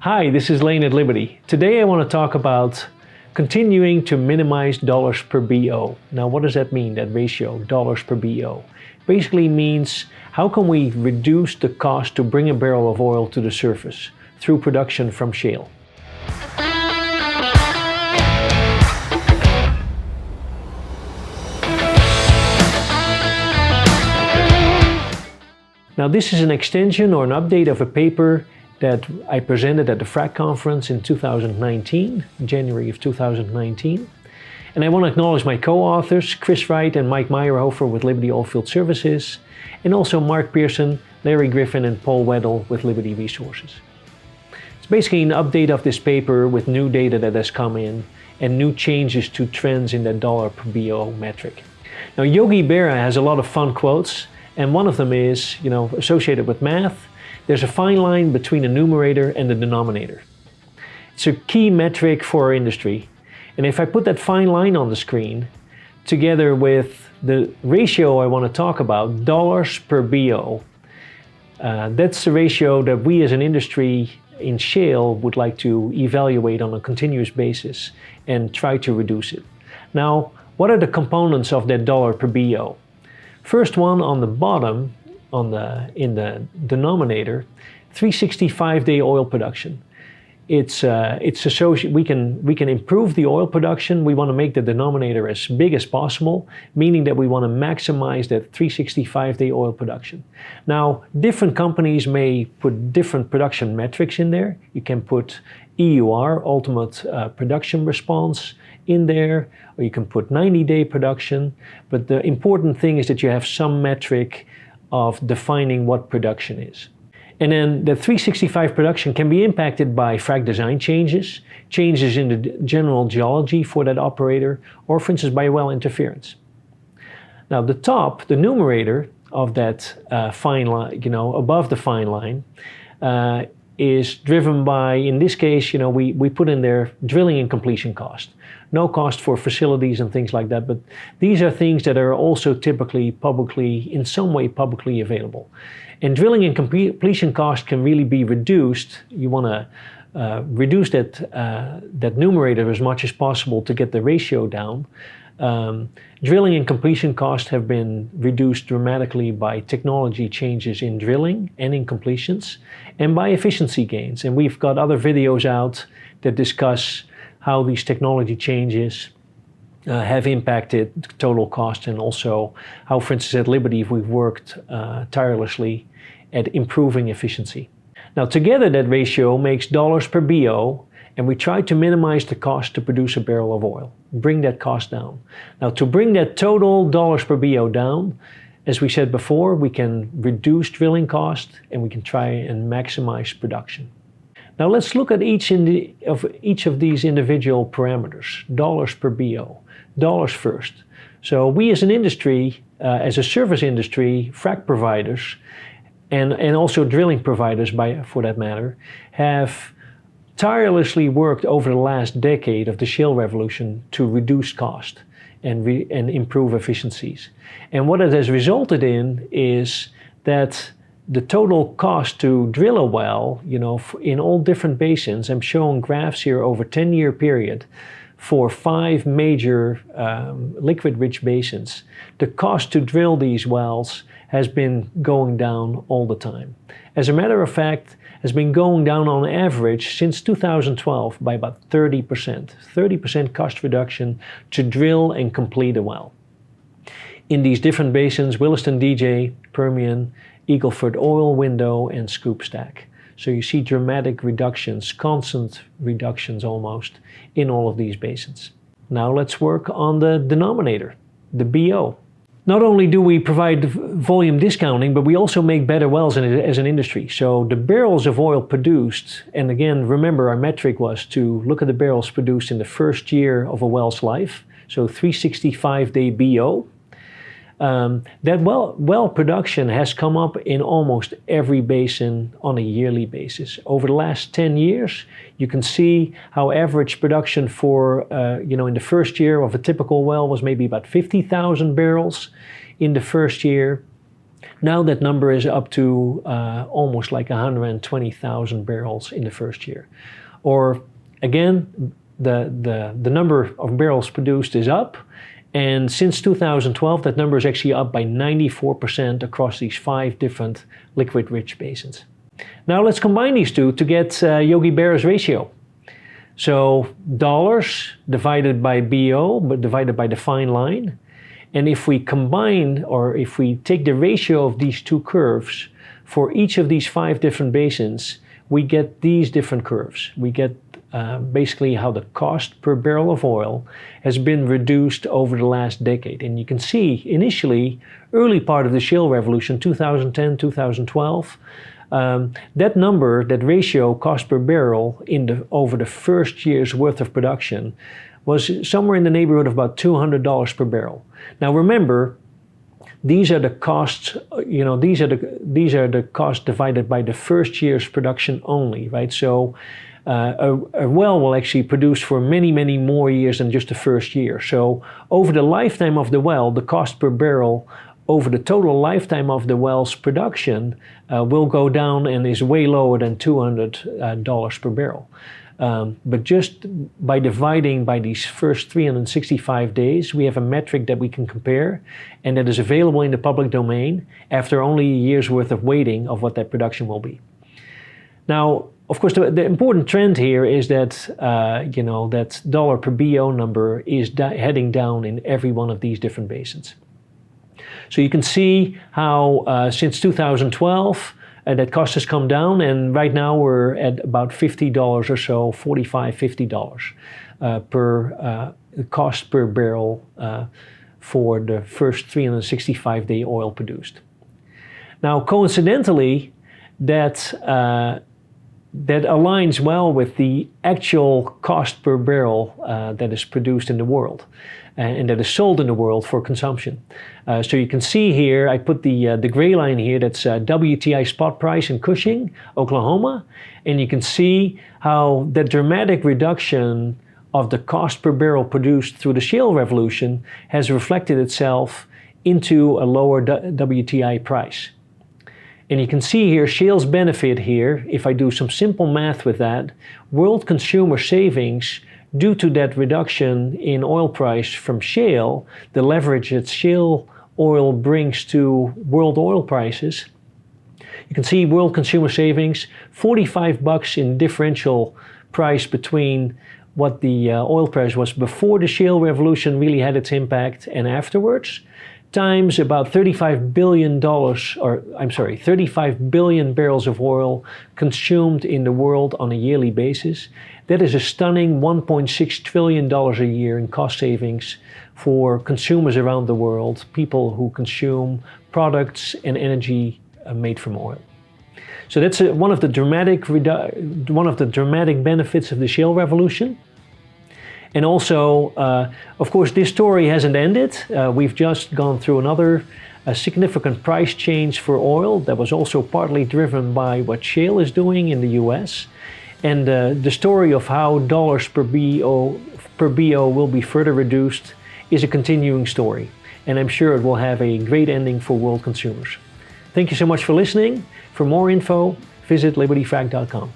Hi, this is Leen at Liberty. Today I want to talk about continuing to minimize dollars per BO. Now what does that mean, that ratio, dollars per BO? Basically means how can we reduce the cost to bring a barrel of oil to the surface through production from shale. Now this is an extension or an update of a paper that I presented at the Frac conference in 2019, January of 2019. And I want to acknowledge my co-authors, Chris Wright and Mike Meyerhofer with Liberty Oilfield Services, and also Mark Pearson, Larry Griffin and Paul Weddle with Liberty Resources. It's basically an update of this paper with new data that has come in and new changes to trends in that dollar per BO metric. Now Yogi Berra has a lot of fun quotes, and one of them is, associated with math, there's a fine line between the numerator and the denominator. It's a key metric for our industry. And if I put that fine line on the screen, together with the ratio I want to talk about, dollars per BO, that's the ratio that we as an industry in shale would like to evaluate on a continuous basis and try to reduce it. Now, what are the components of that dollar per BO? First one on the bottom, in the denominator, 365-day oil production. It's associated. We can improve the oil production. We want to make the denominator as big as possible, meaning that we want to maximize that 365-day oil production. Now, different companies may put different production metrics in there. You can put EUR, ultimate production response, in there, or you can put 90-day production. But the important thing is that you have some metric of defining what production is. And then the 365 production can be impacted by frac design changes, changes in the general geology for that operator, or for instance by well interference. Now the top, the numerator of that fine line, above the fine line, is driven by, in this case, we put in there drilling and completion cost. No cost for facilities and things like that, but these are things that are also typically in some way publicly available. And drilling and completion cost can really be reduced. You want to reduce that numerator as much as possible to get the ratio down. Drilling and completion costs have been reduced dramatically by technology changes in drilling and in completions, and by efficiency gains. And we've got other videos out that discuss how these technology changes have impacted total cost, and also how, for instance, at Liberty, we've worked tirelessly at improving efficiency. Now, together that ratio makes dollars per BO, and we try to minimize the cost to produce a barrel of oil, bring that cost down. Now, to bring that total dollars per BO down, as we said before, we can reduce drilling cost and we can try and maximize production. Now let's look at each of these individual parameters, dollars per BO. Dollars first. So we as an industry, as a service industry, frac providers, and also drilling providers for that matter, have tirelessly worked over the last decade of the shale revolution to reduce cost and improve efficiencies. And what it has resulted in is that the total cost to drill a well, in all different basins, I'm showing graphs here over a 10-year period for 5 major liquid-rich basins. The cost to drill these wells has been going down all the time. As a matter of fact, has been going down on average since 2012 by about 30%. 30% cost reduction to drill and complete a well. In these different basins, Williston DJ, Permian, Eagle Ford Oil Window, and Scoop Stack. So you see dramatic reductions, constant reductions almost, in all of these basins. Now let's work on the denominator, the BO. Not only do we provide volume discounting, but we also make better wells as an industry. So the barrels of oil produced, and again, remember our metric was to look at the barrels produced in the first year of a well's life, so 365-day BO. That well production has come up in almost every basin on a yearly basis. Over the last 10 years, you can see how average production for, in the first year of a typical well was maybe about 50,000 barrels in the first year. Now that number is up to almost like 120,000 barrels in the first year. Or again, the number of barrels produced is up, and since 2012 that number is actually up by 94% across these 5 different liquid-rich basins. Now let's combine these two to get Yogi Berra's ratio. So dollars divided by BO, but divided by the fine line. And if we combine, or if we take the ratio of these two curves for each of these 5 different basins, we get these different curves. We get basically how the cost per barrel of oil has been reduced over the last decade. And you can see initially, early part of the shale revolution, 2010, 2012, that number, that ratio, cost per barrel over the first year's worth of production was somewhere in the neighborhood of about $200 per barrel. Now remember, these are the costs, these are the costs divided by the first year's production only, right? So a well will actually produce for many, many more years than just the first year. So over the lifetime of the well, the cost per barrel over the total lifetime of the well's production will go down and is way lower than $200 per barrel. But just by dividing by these first 365 days, we have a metric that we can compare, and that is available in the public domain after only a year's worth of waiting of what that production will be. Now, of course, the important trend here is that that dollar per BO number is heading down in every one of these different basins. So you can see how since 2012 that cost has come down, and right now we're at about $50 or so, $45, $50 per cost per barrel for the first 365-day oil produced. Now, coincidentally, that aligns well with the actual cost per barrel that is produced in the world and that is sold in the world for consumption. So you can see here, I put the gray line here, that's WTI spot price in Cushing, Oklahoma, and you can see how the dramatic reduction of the cost per barrel produced through the shale revolution has reflected itself into a lower WTI price. And you can see here, shale's benefit here, if I do some simple math with that, world consumer savings due to that reduction in oil price from shale, the leverage that shale oil brings to world oil prices, you can see world consumer savings, $45 in differential price between what the oil price was before the shale revolution really had its impact and afterwards, times about $35 billion barrels of oil consumed in the world on a yearly basis. That is a stunning $1.6 trillion a year in cost savings for consumers around the world, people who consume products and energy made from oil. So that's one of the dramatic benefits of the shale revolution. And also, of course, this story hasn't ended. We've just gone through another significant price change for oil that was also partly driven by what shale is doing in the US. And the story of how dollars per BO will be further reduced is a continuing story. And I'm sure it will have a great ending for world consumers. Thank you so much for listening. For more info, visit libertyfrac.com.